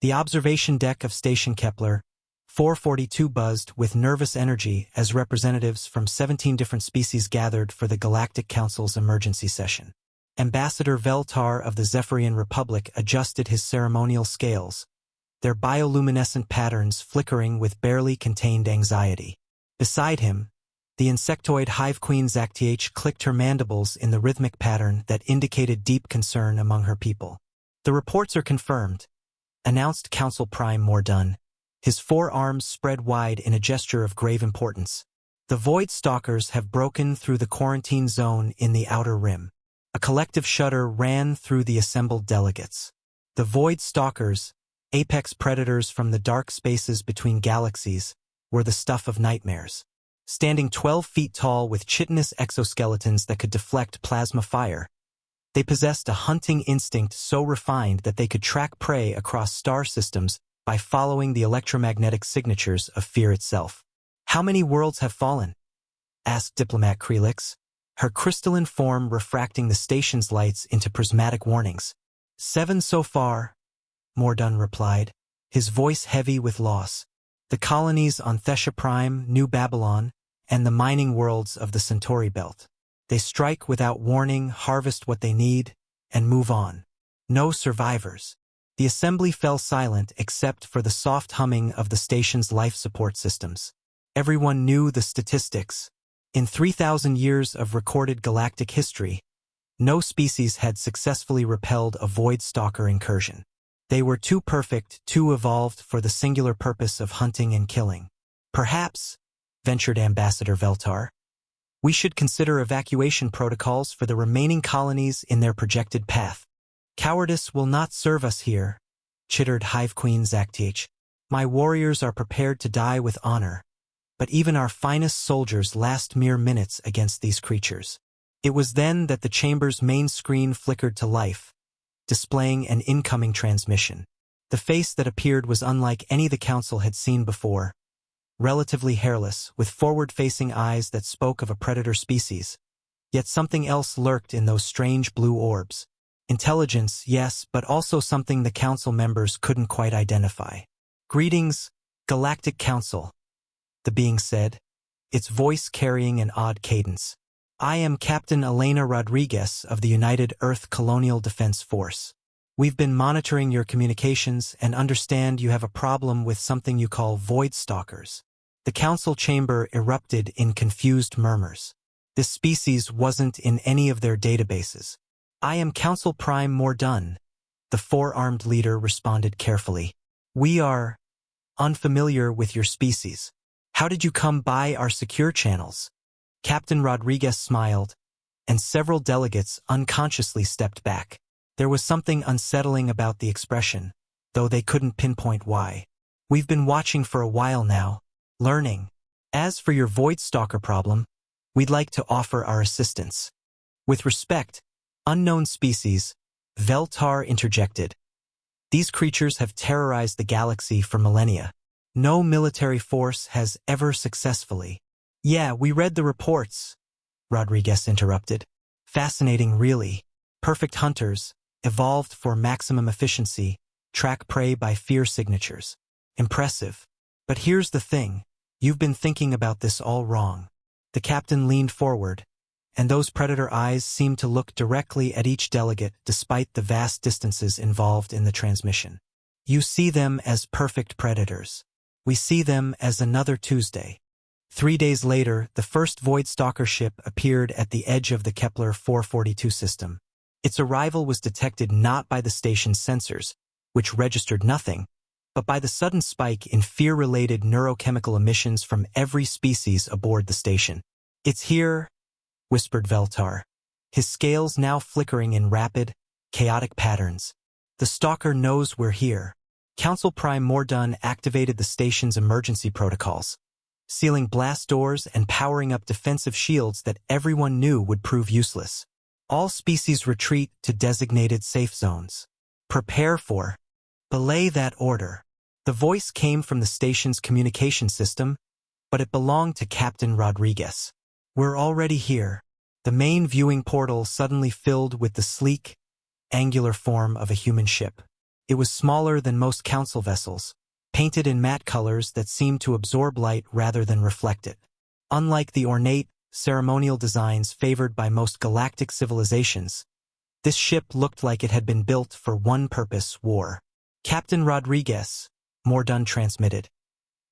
The observation deck of Station Kepler 442 buzzed with nervous energy as representatives from 17 different species gathered for the Galactic Council's emergency session. Ambassador Veltar of the Zephyrian Republic adjusted his ceremonial scales, their bioluminescent patterns flickering with barely contained anxiety. Beside him, the insectoid hive queen Zacth clicked her mandibles in the rhythmic pattern that indicated deep concern among her people. "The reports are confirmed," announced Council Prime Mordun, his forearms spread wide in a gesture of grave importance. "The Void Stalkers have broken through the quarantine zone in the outer rim." A collective shudder ran through the assembled delegates. The Void Stalkers, apex predators from the dark spaces between galaxies, were the stuff of nightmares. Standing 12 feet tall with chitinous exoskeletons that could deflect plasma fire, they possessed a hunting instinct so refined that they could track prey across star systems by following the electromagnetic signatures of fear itself. "How many worlds have fallen?" asked Diplomat Krelix, her crystalline form refracting the station's lights into prismatic warnings. "7 so far," Mordun replied, his voice heavy with loss. "The colonies on Thesha Prime, New Babylon, and the mining worlds of the Centauri Belt. They strike without warning, harvest what they need, and move on. No survivors." The assembly fell silent except for the soft humming of the station's life support systems. Everyone knew the statistics. In 3,000 years of recorded galactic history, no species had successfully repelled a Void Stalker incursion. They were too perfect, too evolved for the singular purpose of hunting and killing. "Perhaps," ventured Ambassador Veltar, "we should consider evacuation protocols for the remaining colonies in their projected path." "Cowardice will not serve us here," chittered Hive Queen Zacth. "My warriors are prepared to die with honor, but even our finest soldiers last mere minutes against these creatures." It was then that the chamber's main screen flickered to life, displaying an incoming transmission. The face that appeared was unlike any the Council had seen before, relatively hairless, with forward-facing eyes that spoke of a predator species. Yet something else lurked in those strange blue orbs. Intelligence, yes, but also something the Council members couldn't quite identify. "Greetings, Galactic Council," the being said, its voice carrying an odd cadence. "I am Captain Elena Rodriguez of the United Earth Colonial Defense Force. We've been monitoring your communications and understand you have a problem with something you call Void Stalkers." The Council chamber erupted in confused murmurs. This species wasn't in any of their databases. "I am Council Prime Mordun," the four-armed leader responded carefully. "We are unfamiliar with your species. How did you come by our secure channels?" Captain Rodriguez smiled, and several delegates unconsciously stepped back. There was something unsettling about the expression, though they couldn't pinpoint why. "We've been watching for a while now, learning. As for your Void Stalker problem, we'd like to offer our assistance." "With respect, unknown species," Veltar interjected. "These creatures have terrorized the galaxy for millennia. No military force has ever successfully—" "Yeah, we read the reports," Rodriguez interrupted. "Fascinating, really. Perfect hunters, evolved for maximum efficiency, track prey by fear signatures. Impressive. But here's the thing. You've been thinking about this all wrong." The captain leaned forward, and those predator eyes seemed to look directly at each delegate despite the vast distances involved in the transmission. "You see them as perfect predators. We see them as another Tuesday." 3 days later, the first Void Stalker ship appeared at the edge of the Kepler 442 system. Its arrival was detected not by the station's sensors, which registered nothing, but by the sudden spike in fear-related neurochemical emissions from every species aboard the station. "It's here," whispered Veltar, his scales now flickering in rapid, chaotic patterns. "The Stalker knows we're here." Council Prime Mordun activated the station's emergency protocols, sealing blast doors and powering up defensive shields that everyone knew would prove useless. "All species retreat to designated safe zones. Prepare for—" "Belay that order." The voice came from the station's communication system, but it belonged to Captain Rodriguez. "We're already here." The main viewing portal suddenly filled with the sleek, angular form of a human ship. It was smaller than most council vessels, painted in matte colors that seemed to absorb light rather than reflect it. Unlike the ornate, ceremonial designs favored by most galactic civilizations, this ship looked like it had been built for one purpose: war. "Captain Rodriguez," Mordun transmitted.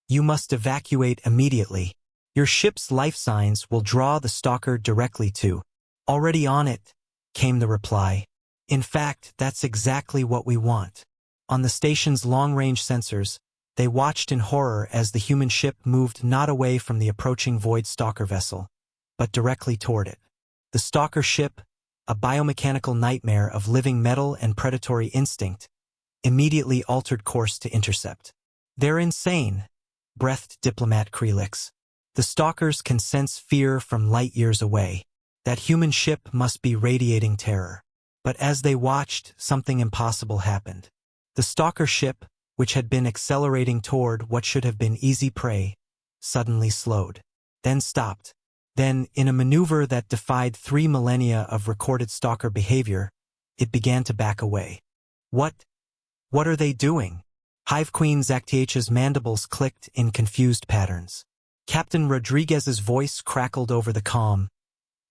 "You must evacuate immediately. Your ship's life signs will draw the Stalker directly to." "Already on it," came the reply. "In fact, that's exactly what we want." On the station's long-range sensors, they watched in horror as the human ship moved not away from the approaching Void Stalker vessel, but directly toward it. The Stalker ship, a biomechanical nightmare of living metal and predatory instinct, immediately altered course to intercept. "They're insane," breathed Diplomat Krelix. "The Stalkers can sense fear from light years away. That human ship must be radiating terror." But as they watched, something impossible happened. The Stalker ship, which had been accelerating toward what should have been easy prey, suddenly slowed. Then stopped. Then, in a maneuver that defied 3 millennia of recorded Stalker behavior, it began to back away. What are they doing?" Hive Queen Zactiach's mandibles clicked in confused patterns. Captain Rodriguez's voice crackled over the calm.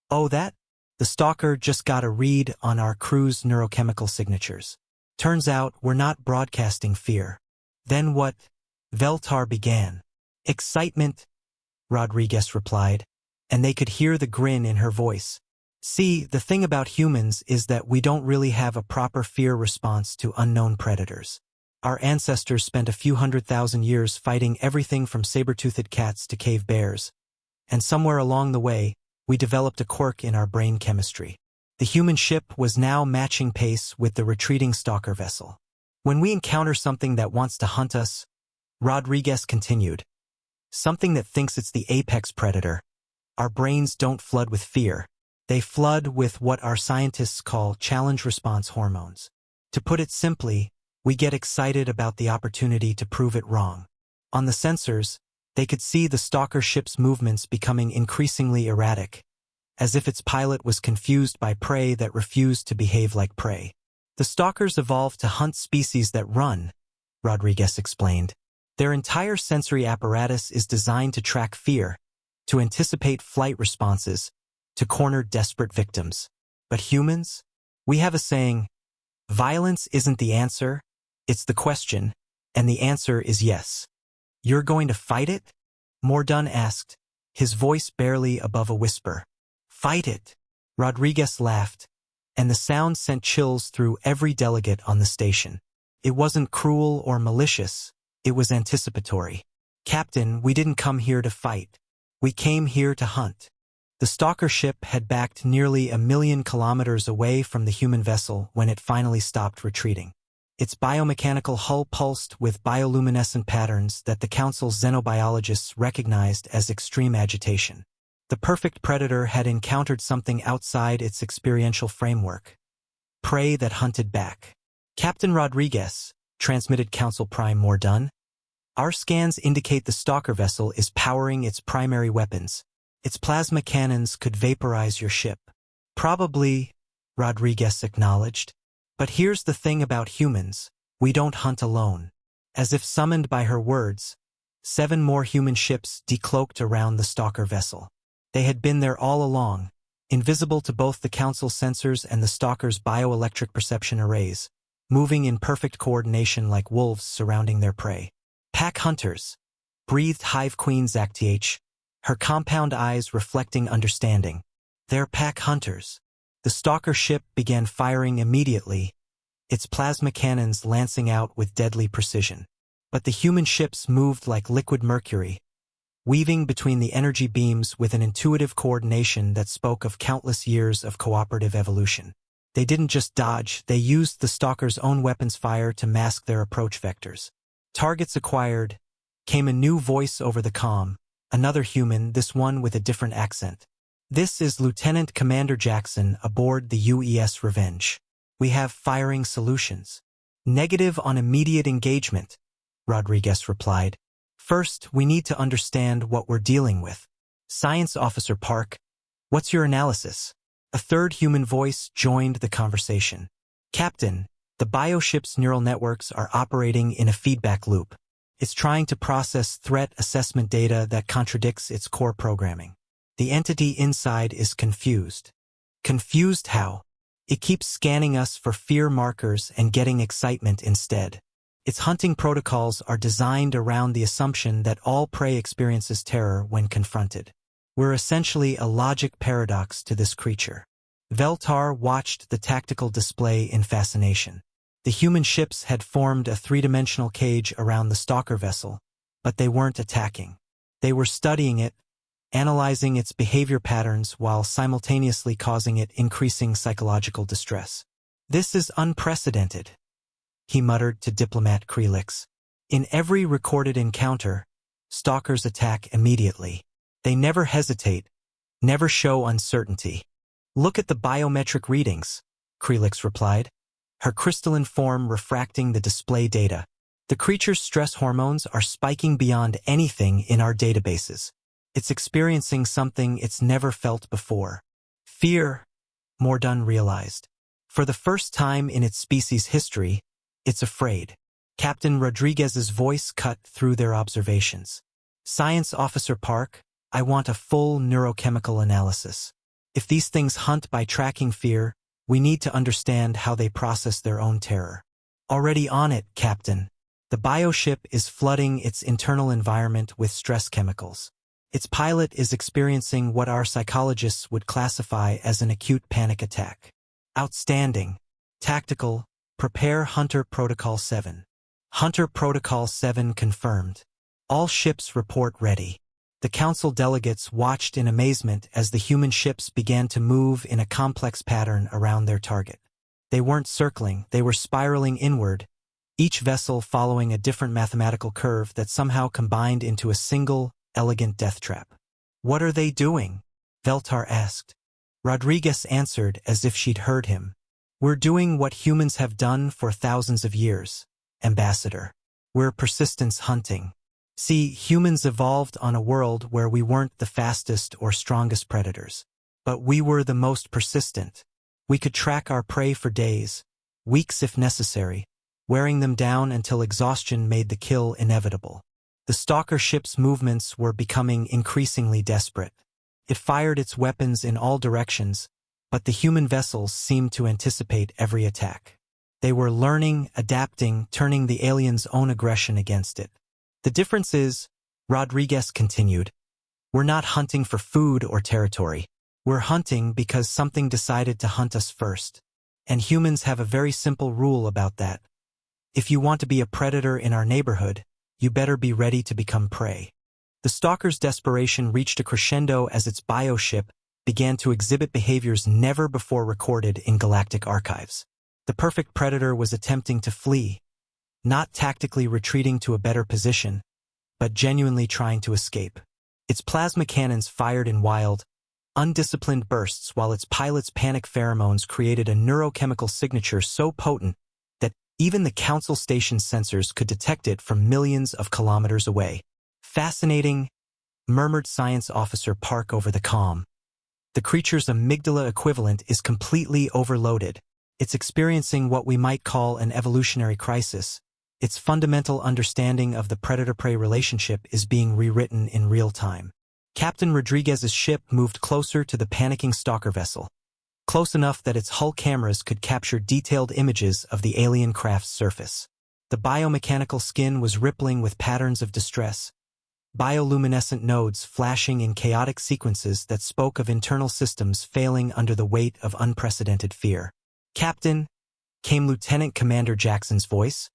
"Oh, that? The Stalker just got a read on our crew's neurochemical signatures. Turns out we're not broadcasting fear." "Then what?" Veltar began. "Excitement," Rodriguez replied, and they could hear the grin in her voice. "See, the thing about humans is that we don't really have a proper fear response to unknown predators. Our ancestors spent a few 100,000 years fighting everything from saber-toothed cats to cave bears, and somewhere along the way, we developed a quirk in our brain chemistry. The human ship was now matching pace with the retreating Stalker vessel. When we encounter something that wants to hunt us," Rodriguez continued, "something that thinks it's the apex predator, our brains don't flood with fear. They flood with what our scientists call challenge response hormones. To put it simply, we get excited about the opportunity to prove it wrong." On the sensors, they could see the Stalker ship's movements becoming increasingly erratic, as if its pilot was confused by prey that refused to behave like prey. "The Stalkers evolved to hunt species that run," Rodriguez explained. "Their entire sensory apparatus is designed to track fear, to anticipate flight responses, to corner desperate victims. But humans? We have a saying, violence isn't the answer, it's the question, and the answer is yes." "You're going to fight it?" Mordun asked, his voice barely above a whisper. "Fight it," Rodriguez laughed, and the sound sent chills through every delegate on the station. It wasn't cruel or malicious, it was anticipatory. "Captain, we didn't come here to fight. We came here to hunt." The Stalker ship had backed nearly 1,000,000 kilometers away from the human vessel when it finally stopped retreating. Its biomechanical hull pulsed with bioluminescent patterns that the Council's xenobiologists recognized as extreme agitation. The perfect predator had encountered something outside its experiential framework. Prey that hunted back. "Captain Rodriguez," transmitted Council Prime Mordun, "our scans indicate the Stalker vessel is powering its primary weapons. Its plasma cannons could vaporize your ship." "Probably," Rodriguez acknowledged. "But here's the thing about humans, we don't hunt alone." As if summoned by her words, 7 more human ships decloaked around the Stalker vessel. They had been there all along, invisible to both the Council sensors and the Stalker's bioelectric perception arrays, moving in perfect coordination like wolves surrounding their prey. "Pack hunters," breathed Hive Queen Zactiach, her compound eyes reflecting understanding. "They're pack hunters." The Stalker ship began firing immediately, its plasma cannons lancing out with deadly precision. But the human ships moved like liquid mercury, weaving between the energy beams with an intuitive coordination that spoke of countless years of cooperative evolution. They didn't just dodge, they used the Stalker's own weapons fire to mask their approach vectors. "Targets acquired," came a new voice over the comm, another human, this one with a different accent. "This is Lieutenant Commander Jackson aboard the UES Revenge. We have firing solutions." "Negative on immediate engagement," Rodriguez replied. "First, we need to understand what we're dealing with." "Science Officer Park, what's your analysis?" A third human voice joined the conversation. "Captain, The bioship's neural networks are operating in a feedback loop. It's trying to process threat assessment data that contradicts its core programming. The entity inside is confused. Confused how? It keeps scanning us for fear markers and getting excitement instead. Its hunting protocols are designed around the assumption that all prey experiences terror when confronted. We're essentially a logic paradox to this creature. Veltar watched the tactical display in fascination. The human ships had formed a three-dimensional cage around the Stalker vessel, but they weren't attacking. They were studying it, analyzing its behavior patterns while simultaneously causing it increasing psychological distress. "This is unprecedented," he muttered to diplomat Krelix. "In every recorded encounter, stalkers attack immediately. They never hesitate, never show uncertainty." "Look at the biometric readings," Krelix replied, her crystalline form refracting the display data. "The creature's stress hormones are spiking beyond anything in our databases. It's experiencing something it's never felt before. Fear," Mordun realized. For the first time in its species' history, it's afraid. Captain Rodriguez's voice cut through their observations. "Science Officer Park, I want a full neurochemical analysis. If these things hunt by tracking fear, we need to understand how they process their own terror." "Already on it, Captain. The bioship is flooding its internal environment with stress chemicals. Its pilot is experiencing what our psychologists would classify as an acute panic attack." "Outstanding. Tactical, prepare Hunter Protocol 7. Hunter Protocol 7 confirmed. All ships report ready." The council delegates watched in amazement as the human ships began to move in a complex pattern around their target. They weren't circling, they were spiraling inward, each vessel following a different mathematical curve that somehow combined into a single, elegant death trap. "What are they doing?" Veltar asked. Rodriguez answered as if she'd heard him. "We're doing what humans have done for thousands of years, Ambassador. We're persistence hunting. See, humans evolved on a world where we weren't the fastest or strongest predators. But we were the most persistent. We could track our prey for days, weeks if necessary, wearing them down until exhaustion made the kill inevitable. The Stalker ship's movements were becoming increasingly desperate. It fired its weapons in all directions, but the human vessels seemed to anticipate every attack. They were learning, adapting, turning the aliens' own aggression against it. "The difference is," Rodriguez continued, "we're not hunting for food or territory. We're hunting because something decided to hunt us first. And humans have a very simple rule about that. If you want to be a predator in our neighborhood, you better be ready to become prey." The Stalker's desperation reached a crescendo as its bioship began to exhibit behaviors never before recorded in galactic archives. The perfect predator was attempting to flee, not tactically retreating to a better position, but genuinely trying to escape. Its plasma cannons fired in wild, undisciplined bursts while its pilot's panic pheromones created a neurochemical signature so potent that even the Council Station's sensors could detect it from millions of kilometers away. "Fascinating," murmured Science Officer Park over the comm. "The creature's amygdala equivalent is completely overloaded. It's experiencing what we might call an evolutionary crisis. Its fundamental understanding of the predator-prey relationship is being rewritten in real time." Captain Rodriguez's ship moved closer to the panicking Stalker vessel, close enough that its hull cameras could capture detailed images of the alien craft's surface. The biomechanical skin was rippling with patterns of distress, bioluminescent nodes flashing in chaotic sequences that spoke of internal systems failing under the weight of unprecedented fear. "Captain," came Lieutenant Commander Jackson's voice,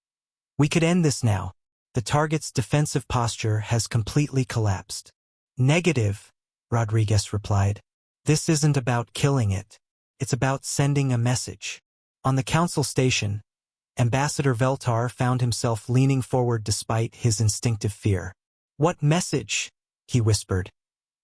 "we could end this now. The target's defensive posture has completely collapsed." "Negative," Rodriguez replied. "This isn't about killing it. It's about sending a message." On the council station, Ambassador Veltar found himself leaning forward despite his instinctive fear. "What message?" he whispered,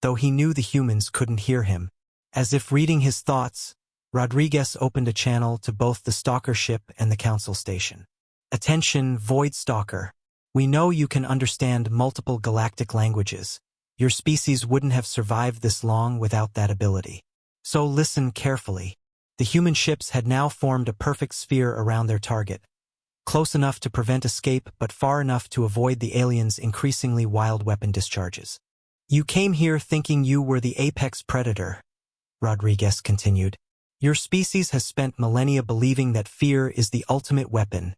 though he knew the humans couldn't hear him. As if reading his thoughts, Rodriguez opened a channel to both the Stalker ship and the council station. "Attention, Void Stalker. We know you can understand multiple galactic languages. Your species wouldn't have survived this long without that ability. So listen carefully. The human ships had now formed a perfect sphere around their target, close enough to prevent escape but far enough to avoid the aliens' increasingly wild weapon discharges. "You came here thinking you were the apex predator," Rodriguez continued. "Your species has spent millennia believing that fear is the ultimate weapon,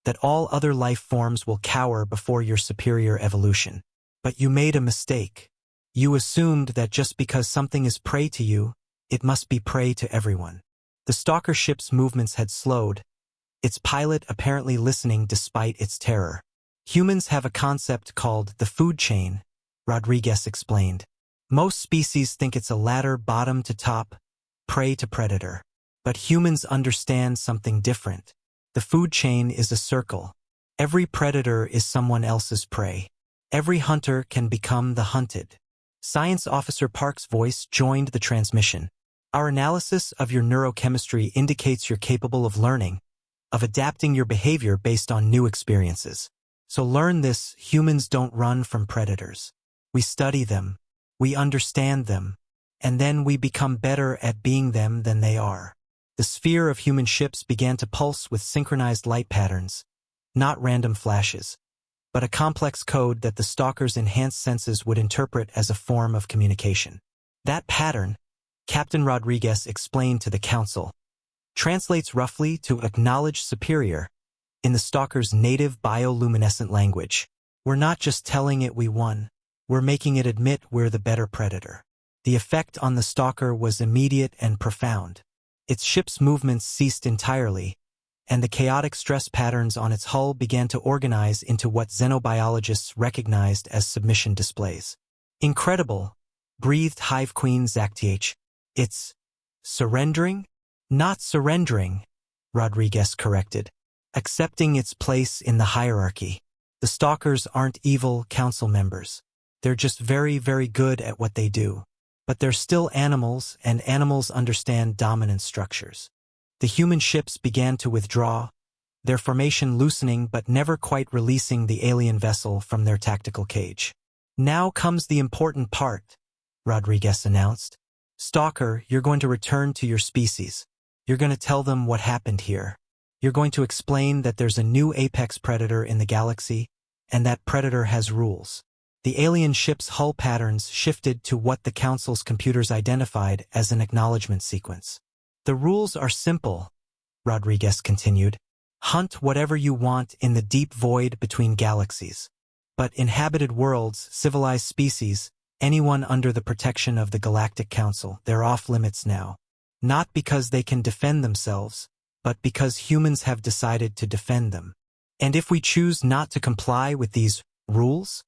that all other life forms will cower before your superior evolution. But you made a mistake. You assumed that just because something is prey to you, it must be prey to everyone." The stalker ship's movements had slowed, its pilot apparently listening despite its terror. "Humans have a concept called the food chain," Rodriguez explained. "Most species think it's a ladder bottom to top, prey to predator. But humans understand something different. The food chain is a circle. Every predator is someone else's prey. Every hunter can become the hunted." Science Officer Park's voice joined the transmission. "Our analysis of your neurochemistry indicates you're capable of learning, of adapting your behavior based on new experiences. So learn this: humans don't run from predators. We study them, we understand them, and then we become better at being them than they are." The sphere of human ships began to pulse with synchronized light patterns, not random flashes, but a complex code that the stalker's enhanced senses would interpret as a form of communication. "That pattern," Captain Rodriguez explained to the Council, "translates roughly to 'acknowledge superior' in the stalker's native bioluminescent language. We're not just telling it we won, we're making it admit we're the better predator." The effect on the stalker was immediate and profound. Its ship's movements ceased entirely, and the chaotic stress patterns on its hull began to organize into what xenobiologists recognized as submission displays. "Incredible," breathed Hive Queen Zacth. "It's surrendering?" "Not surrendering," Rodriguez corrected. "Accepting its place in the hierarchy. The stalkers aren't evil council members. They're just very, very good at what they do. But they're still animals, and animals understand dominance structures." The human ships began to withdraw, their formation loosening but never quite releasing the alien vessel from their tactical cage. "Now comes the important part," Rodriguez announced. "Stalker, you're going to return to your species. You're going to tell them what happened here. You're going to explain that there's a new apex predator in the galaxy, and that predator has rules." The alien ship's hull patterns shifted to what the Council's computers identified as an acknowledgement sequence. "The rules are simple," Rodriguez continued. "Hunt whatever you want in the deep void between galaxies. But inhabited worlds, civilized species, anyone under the protection of the Galactic Council, they're off limits now. Not because they can defend themselves, but because humans have decided to defend them. And if we choose not to comply with these rules?"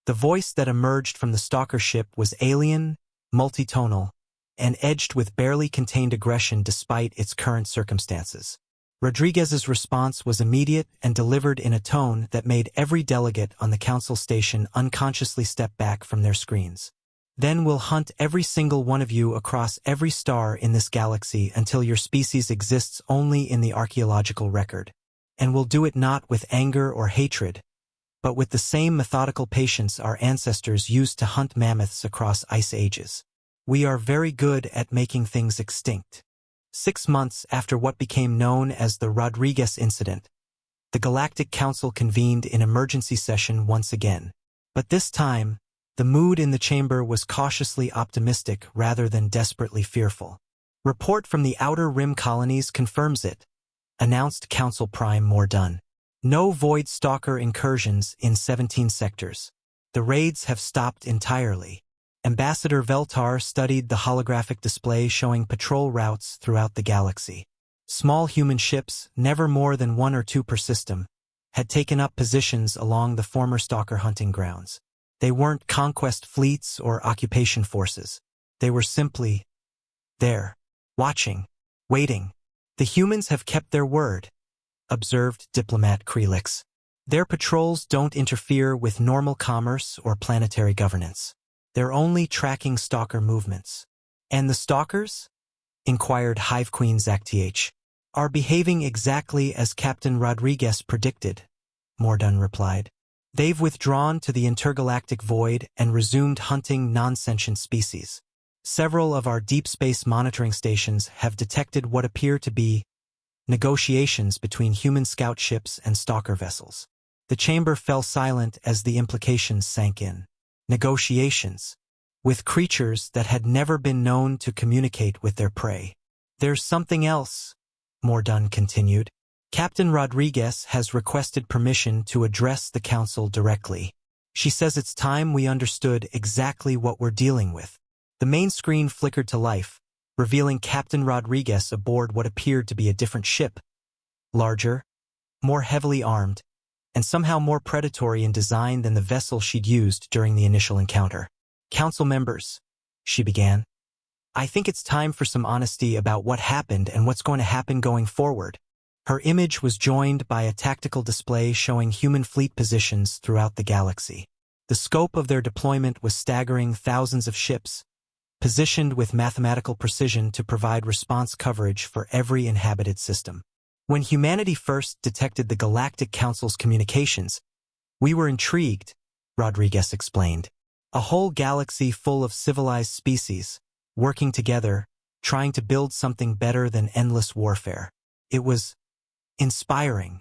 The voice that emerged from the stalker ship was alien, multitonal, and edged with barely contained aggression despite its current circumstances. Rodriguez's response was immediate and delivered in a tone that made every delegate on the council station unconsciously step back from their screens. "Then we'll hunt every single one of you across every star in this galaxy until your species exists only in the archaeological record. And we'll do it not with anger or hatred, but with the same methodical patience our ancestors used to hunt mammoths across ice ages. We are very good at making things extinct." 6 months after what became known as the Rodriguez incident, the Galactic Council convened in emergency session once again. But this time, the mood in the chamber was cautiously optimistic rather than desperately fearful. "Report from the Outer Rim colonies confirms it," announced Council Prime Mordun. "No Void Stalker incursions in 17 sectors. The raids have stopped entirely." Ambassador Veltar studied the holographic display showing patrol routes throughout the galaxy. Small human ships, never more than 1 or 2 per system, had taken up positions along the former Stalker hunting grounds. They weren't conquest fleets or occupation forces. They were simply there, watching, waiting. "The humans have kept their word," observed Diplomat Krelix. "Their patrols don't interfere with normal commerce or planetary governance. They're only tracking stalker movements." "And the stalkers?" inquired Hive Queen Zacth. "Are behaving exactly as Captain Rodriguez predicted," Mordun replied. "They've withdrawn to the intergalactic void and resumed hunting non-sentient species. Several of our deep space monitoring stations have detected what appear to be negotiations between human scout ships and stalker vessels. The chamber fell silent as the implications sank in. Negotiations with creatures that had never been known to communicate with their prey. There's something else, Mordun continued. Captain Rodriguez has requested permission to address the council directly. She says it's time we understood exactly what we're dealing with. The main screen flickered to life, revealing Captain Rodriguez aboard what appeared to be a different ship. Larger, more heavily armed, and somehow more predatory in design than the vessel she'd used during the initial encounter. Council members, she began. I think it's time for some honesty about what happened and what's going to happen going forward. Her image was joined by a tactical display showing human fleet positions throughout the galaxy. The scope of their deployment was staggering: thousands of ships, positioned with mathematical precision to provide response coverage for every inhabited system. When humanity first detected the Galactic Council's communications, we were intrigued, Rodriguez explained. A whole galaxy full of civilized species, working together, trying to build something better than endless warfare. It was inspiring.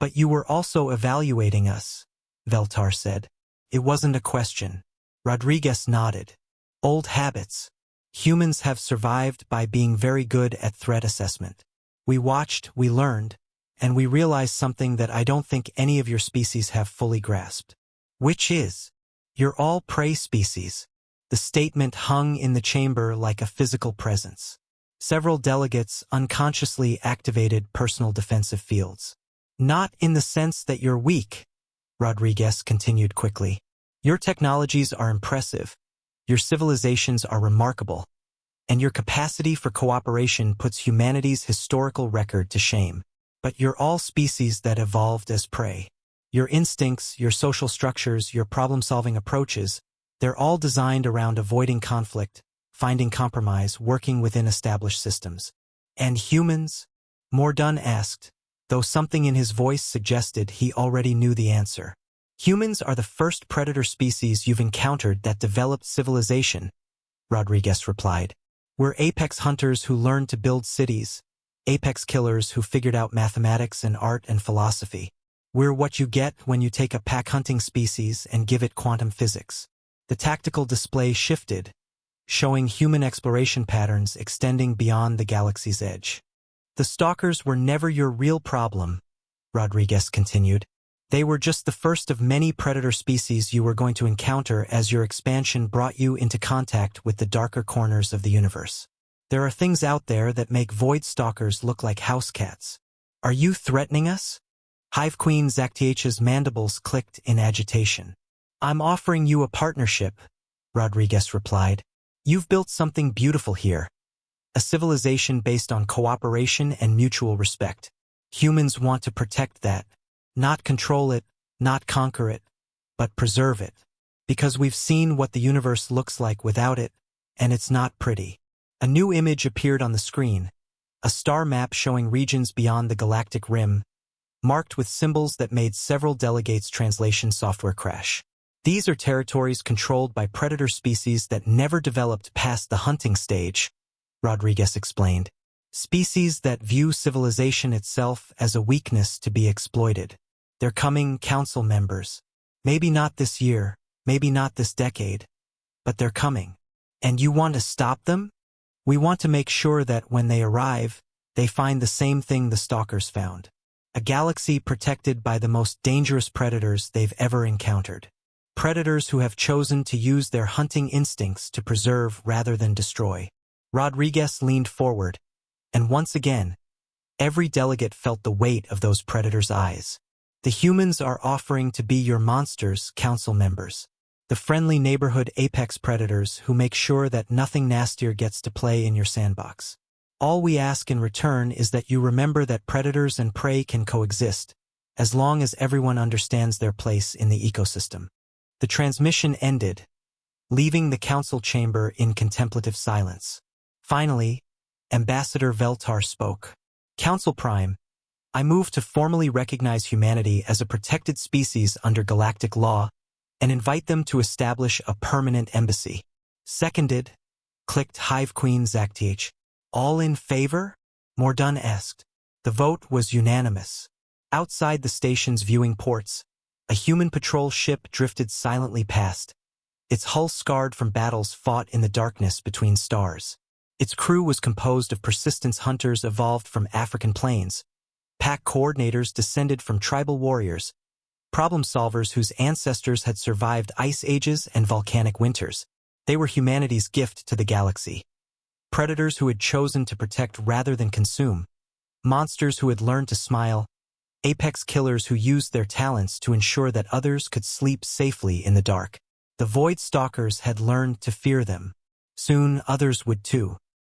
But you were also evaluating us, Veltar said. It wasn't a question. Rodriguez nodded. Old habits. Humans have survived by being very good at threat assessment. We watched, we learned, and we realized something that I don't think any of your species have fully grasped. Which is, you're all prey species. The statement hung in the chamber like a physical presence. Several delegates unconsciously activated personal defensive fields. Not in the sense that you're weak, Rodriguez continued quickly. Your technologies are impressive, your civilizations are remarkable, and your capacity for cooperation puts humanity's historical record to shame. But you're all species that evolved as prey. Your instincts, your social structures, your problem-solving approaches, they're all designed around avoiding conflict, finding compromise, working within established systems. And humans? Mordun asked, though something in his voice suggested he already knew the answer. Humans are the first predator species you've encountered that developed civilization, Rodriguez replied. We're apex hunters who learned to build cities, apex killers who figured out mathematics and art and philosophy. We're what you get when you take a pack-hunting species and give it quantum physics. The tactical display shifted, showing human exploration patterns extending beyond the galaxy's edge. The stalkers were never your real problem, Rodriguez continued. They were just the first of many predator species you were going to encounter as your expansion brought you into contact with the darker corners of the universe. There are things out there that make Void Stalkers look like house cats. Are you threatening us? Hive Queen Zactiacha's mandibles clicked in agitation. I'm offering you a partnership, Rodriguez replied. You've built something beautiful here. A civilization based on cooperation and mutual respect. Humans want to protect that. Not control it, not conquer it, but preserve it. Because we've seen what the universe looks like without it, and it's not pretty. A new image appeared on the screen, a star map showing regions beyond the galactic rim, marked with symbols that made several delegates' translation software crash. These are territories controlled by predator species that never developed past the hunting stage, Rodriguez explained. Species that view civilization itself as a weakness to be exploited. They're coming, council members. Maybe not this year, maybe not this decade, but they're coming. And you want to stop them? We want to make sure that when they arrive, they find the same thing the stalkers found. A galaxy protected by the most dangerous predators they've ever encountered. Predators who have chosen to use their hunting instincts to preserve rather than destroy. Rodriguez leaned forward, and once again, every delegate felt the weight of those predators' eyes. The humans are offering to be your monsters, council members. The friendly neighborhood apex predators who make sure that nothing nastier gets to play in your sandbox. All we ask in return is that you remember that predators and prey can coexist, as long as everyone understands their place in the ecosystem. The transmission ended, leaving the council chamber in contemplative silence. Finally, Ambassador Veltar spoke. Council Prime, I move to formally recognize humanity as a protected species under galactic law and invite them to establish a permanent embassy. Seconded, clicked Hive Queen Zacth. All in favor? Mordun asked. The vote was unanimous. Outside the station's viewing ports, a human patrol ship drifted silently past, its hull scarred from battles fought in the darkness between stars. Its crew was composed of persistence hunters evolved from African plains, pack coordinators descended from tribal warriors, problem solvers whose ancestors had survived ice ages and volcanic winters. They were humanity's gift to the galaxy. Predators who had chosen to protect rather than consume, monsters who had learned to smile, apex killers who used their talents to ensure that others could sleep safely in the dark. The Void Stalkers had learned to fear them. Soon others would too.